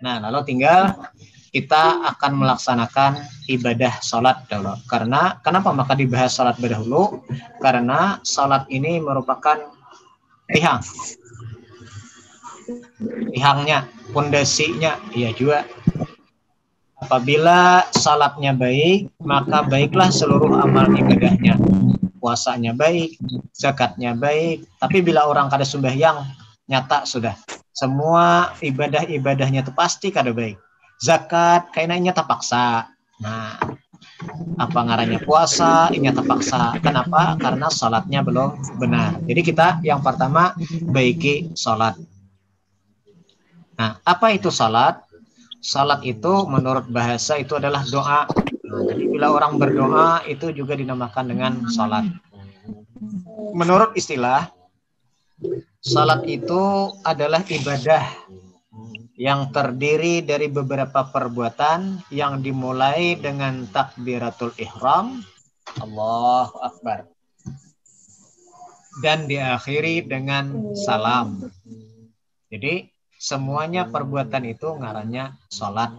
Nah, lalu tinggal kita akan melaksanakan ibadah sholat dulu. Karena kenapa maka dibahas sholat dahulu? Karena sholat ini merupakan tihangnya, pondasinya, iya juga. Apabila salatnya baik, maka baiklah seluruh amal ibadahnya. Puasanya baik, zakatnya baik. Tapi bila orang kada sembahyang, nyata sudah. Semua ibadah-ibadahnya itu pasti kada baik. Zakat, kayaknya terpaksa. Nah, apa ngarannya puasa, ini terpaksa. Kenapa? Karena salatnya belum benar. Jadi kita yang pertama baiki salat. Nah, apa itu salat? Salat itu menurut bahasa itu adalah doa. Nah, jadi bila orang berdoa itu juga dinamakan dengan salat. Menurut istilah, salat itu adalah ibadah yang terdiri dari beberapa perbuatan yang dimulai dengan takbiratul ihram, Allahu Akbar, dan diakhiri dengan salam. Jadi semuanya perbuatan itu ngarannya salat.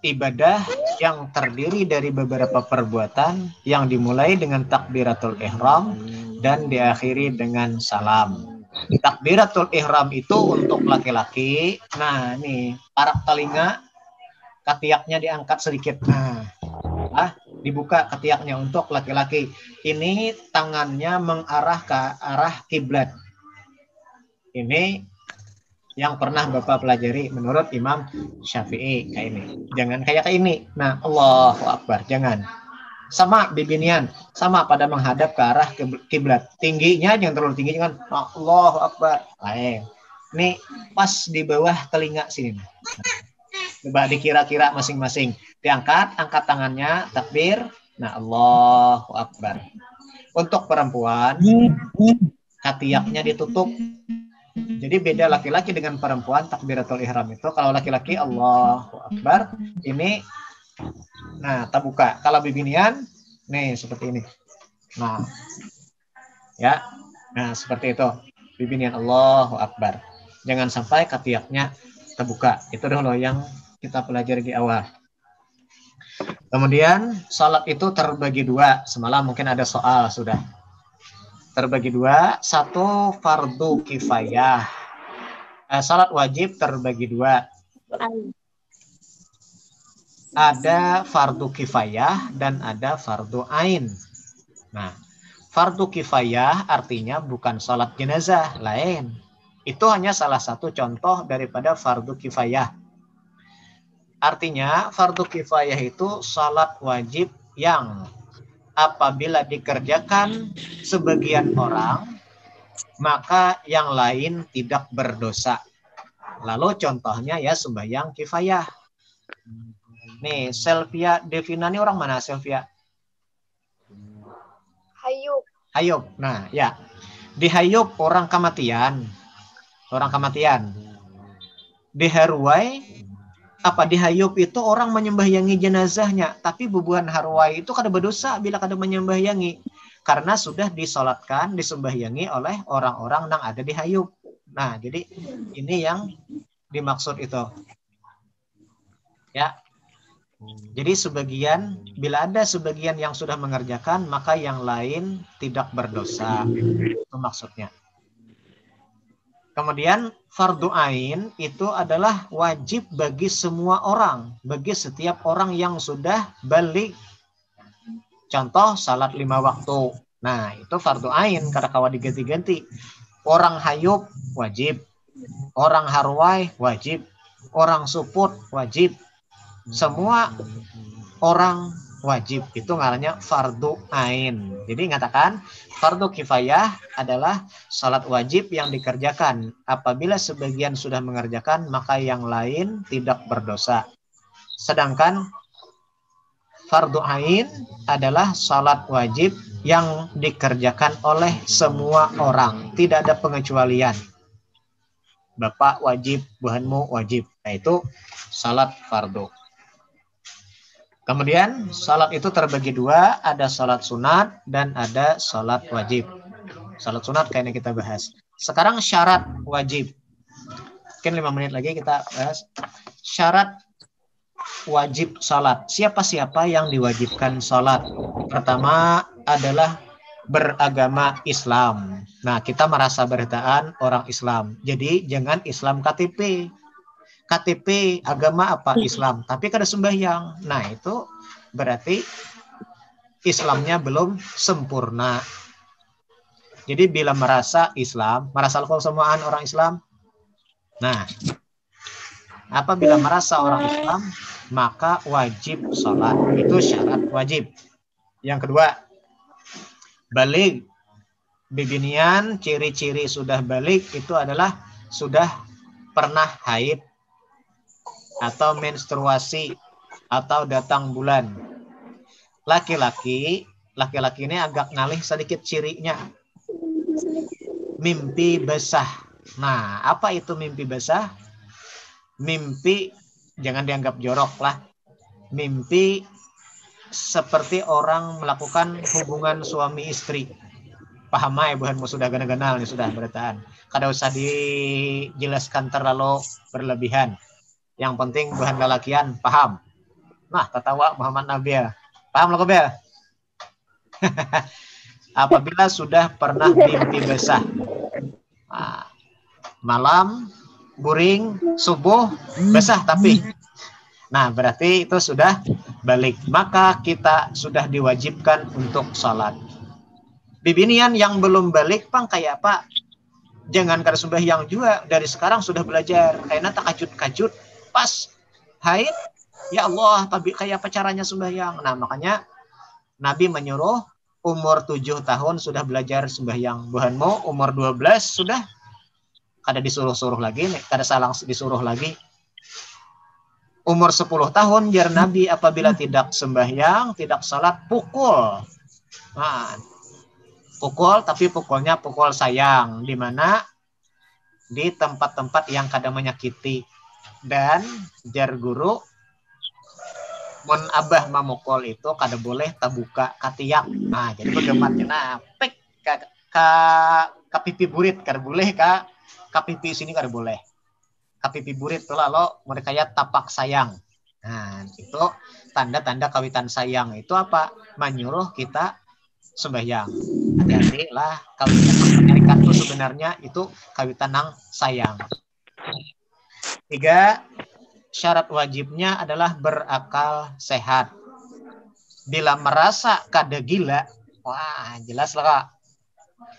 Ibadah yang terdiri dari beberapa perbuatan yang dimulai dengan takbiratul ihram dan diakhiri dengan salam. Takbiratul ihram itu untuk laki-laki. Nah, nih, parak telinga ketiaknya diangkat sedikit. Nah, dibuka ketiaknya untuk laki-laki. Ini tangannya mengarah ke arah kiblat. Ini yang pernah Bapak pelajari menurut Imam Syafi'i kayak ini. Jangan kayak ini. Nah, Allahu Akbar, jangan. Sama bibinian, sama pada menghadap ke arah kiblat. Tingginya jangan terlalu tinggi, jangan Allahu Akbar. Lain. Ini pas di bawah telinga sini. Coba dikira-kira masing-masing. Diangkat, angkat tangannya, takbir. Nah, Allahu Akbar. Untuk perempuan, katiaknya ditutup. Jadi beda laki-laki dengan perempuan takbiratul ihram itu. Kalau laki-laki Allahu Akbar, ini nah terbuka. Kalau bibinian nih seperti ini. Nah, ya. Nah, seperti itu. Bibinian Allahu Akbar. Jangan sampai katiaknya terbuka. Itu dulu yang kita pelajari di awal. Kemudian salat itu terbagi dua. Semalam mungkin ada soal sudah. Terbagi dua, satu fardu kifayah. Salat wajib terbagi dua. Ada fardu kifayah dan ada fardu ain. Nah, fardu kifayah artinya bukan salat jenazah, lain. Itu hanya salah satu contoh daripada fardu kifayah. Artinya fardu kifayah itu salat wajib yang apabila dikerjakan sebagian orang, maka yang lain tidak berdosa. Lalu contohnya ya sembahyang kifayah. Nih, Selvia Devina ini orang mana Selvia? Hayub. Hayub. Nah, ya. Di Hayub orang kematian. Orang kematian. Di Harwai apa di Hayub itu orang menyembahyangi jenazahnya, tapi bubuhan Harwai itu kada berdosa bila kada menyembahyangi karena sudah disolatkan, disembahyangi oleh orang-orang yang ada di Hayub. Nah, jadi ini yang dimaksud itu. Ya. Jadi sebagian, bila ada sebagian yang sudah mengerjakan, maka yang lain tidak berdosa. Itu maksudnya. Kemudian fardu ain itu adalah wajib bagi semua orang, bagi setiap orang yang sudah balik. Contoh salat 5 waktu. Nah, itu fardu ain karena kawa diganti-ganti. Orang Hayub wajib, orang Harwai wajib, orang Suput wajib. Semua orang wajib itu ngarannya fardu ain. Jadi ngatakan fardu kifayah adalah salat wajib yang dikerjakan. Apabila sebagian sudah mengerjakan, maka yang lain tidak berdosa. Sedangkan fardu ain adalah salat wajib yang dikerjakan oleh semua orang. Tidak ada pengecualian. Bapak wajib, buhanmu wajib. Nah, itu salat fardu. Kemudian salat itu terbagi dua, ada salat sunat dan ada salat wajib. Salat sunat kayaknya kita bahas. Sekarang syarat wajib. Mungkin 5 menit lagi kita bahas syarat wajib sholat. Siapa-siapa yang diwajibkan sholat? Pertama adalah beragama Islam. Nah, kita merasa berdaan orang Islam. Jadi jangan Islam KTP. KTP agama apa? Islam. Tapi kada sembahyang. Nah, itu berarti Islamnya belum sempurna. Jadi bila merasa Islam, merasa kesemuaan orang Islam. Nah, apabila merasa orang Islam, maka wajib sholat. Itu syarat wajib. Yang kedua, balik. Bibinian, ciri-ciri sudah balik itu adalah sudah pernah haid atau menstruasi atau datang bulan. Laki-laki ini agak ngalih sedikit cirinya. Mimpi basah. Nah, apa itu mimpi basah? Mimpi, jangan dianggap jorok lah. Mimpi seperti orang melakukan hubungan suami istri. Paham ya, buhanmu sudah gana-ganal nih, sudah berataan. Kada usah dijelaskan terlalu berlebihan. Yang penting buhan lalakian paham. Nah, tertawa Muhammad Nabil. Paham lo Bel? Apabila sudah pernah mimpi basah. Nah, malam, buring, subuh, basah tapi. Nah, berarti itu sudah balik. Maka kita sudah diwajibkan untuk sholat. Bibinian yang belum balik, pang kayak apa? Jangan kada sembahyang juga. Dari sekarang sudah belajar. Kayaknya tak kajut-kajut. Pas haid, ya Allah, tapi kayak apa caranya sembahyang? Nah, makanya Nabi menyuruh umur 7 tahun sudah belajar sembahyang. Buhanmu umur 12 sudah kada disuruh-suruh lagi, kada salah disuruh lagi. Umur 10 tahun jar Nabi apabila tidak sembahyang, tidak salat, pukul. Nah, pukul, tapi pukulnya pukul sayang, di mana di tempat-tempat yang kada menyakiti. Dan jar guru, mun abah memukul itu kada boleh tabuka katiak. Nah, jadi begemat nah pek ka pipi burit kada boleh, ka pipi sini kada boleh. Ka pipi burit itu lalu mereka ya tapak sayang. Nah, itu tanda-tanda kawitan sayang itu apa? Menyuruh kita sembahyang. Hati-hati lah, kawitan Amerika itu sebenarnya itu kawitan nang sayang. 3, syarat wajibnya adalah berakal sehat. Bila merasa kada gila, wah jelas lah Kak.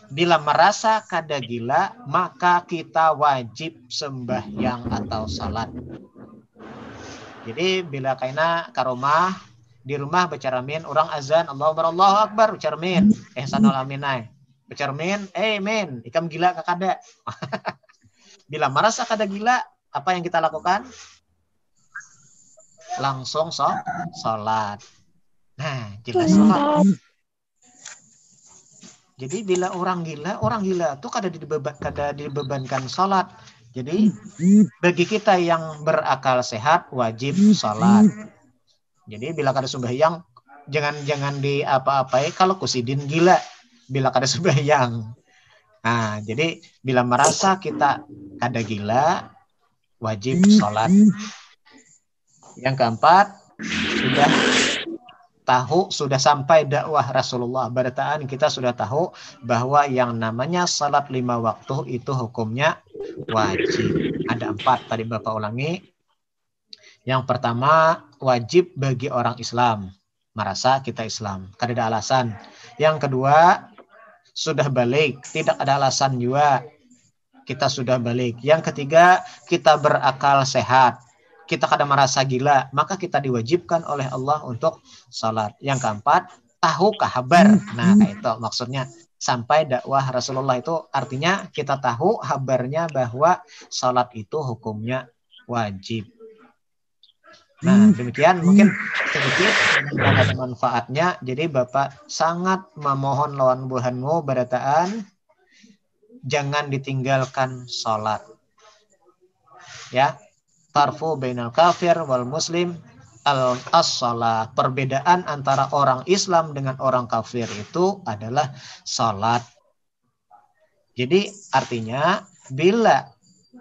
Bila merasa kada gila, maka kita wajib sembahyang atau salat. Jadi bila kaina ke rumah, di rumah bercermin, orang azan, Allahu Akbar, bercermin, sanul aminai. Bercermin, men, ikam gila ke kada. Bila merasa kada gila, apa yang kita lakukan? Langsung sholat. Nah, jelas Pak. Jadi bila orang gila tuh kada dibebankan sholat. Jadi bagi kita yang berakal sehat wajib sholat. Jadi bila kada sembahyang jangan di apa-apai kalau kusidin gila bila kada sembahyang. Nah, jadi bila merasa kita kada gila wajib sholat. Yang keempat, sudah sampai dakwah Rasulullah. Berataan kita sudah tahu bahwa yang namanya salat 5 waktu itu hukumnya wajib. Ada 4 tadi Bapak ulangi. Yang pertama, wajib bagi orang Islam. Merasa kita Islam. Kada ada alasan. Yang kedua, sudah balik. Tidak ada alasan juga. Kita sudah balik. Yang ketiga, kita berakal sehat. Kita kada merasa gila, maka kita diwajibkan oleh Allah untuk salat. Yang keempat, tahu kabar. Nah, itu maksudnya sampai dakwah Rasulullah itu artinya kita tahu kabarnya bahwa salat itu hukumnya wajib. Nah, demikian mungkin sedikit ada manfaatnya. Jadi Bapak sangat memohon lawan buhanmu berataan jangan ditinggalkan salat. Ya. Tarfu bainal kafir wal muslim as-shalah. Perbedaan antara orang Islam dengan orang kafir itu adalah salat. Jadi artinya bila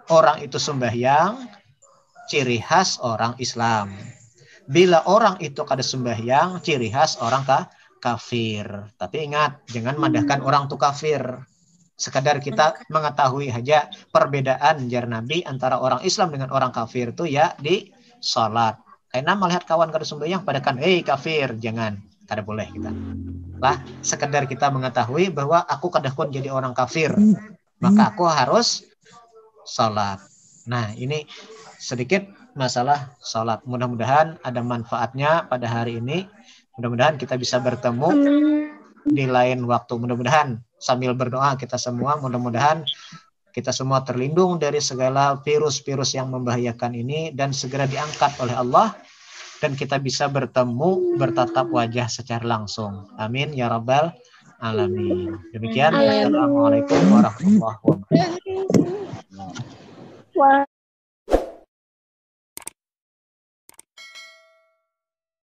orang itu sembahyang, ciri khas orang Islam. Bila orang itu kada sembahyang, ciri khas orang kafir. Tapi ingat, jangan mandahkan orang itu kafir. Sekadar kita mengetahui saja perbedaan jar Nabi antara orang Islam dengan orang kafir itu ya di salat. Karena melihat kawan kada sembahyang padakan, kafir, jangan, kada boleh kita. Lah, sekedar kita mengetahui bahwa aku kadakun jadi orang kafir, maka aku harus salat. Nah, ini sedikit masalah salat. Mudah-mudahan ada manfaatnya pada hari ini. Mudah-mudahan kita bisa bertemu di lain waktu. Mudah-mudahan sambil berdoa kita semua, mudah-mudahan kita semua terlindung dari segala virus-virus yang membahayakan ini dan segera diangkat oleh Allah dan kita bisa bertemu, bertatap wajah secara langsung. Amin ya rabbal alamin. Demikian. Assalamualaikum warahmatullahi wabarakatuh.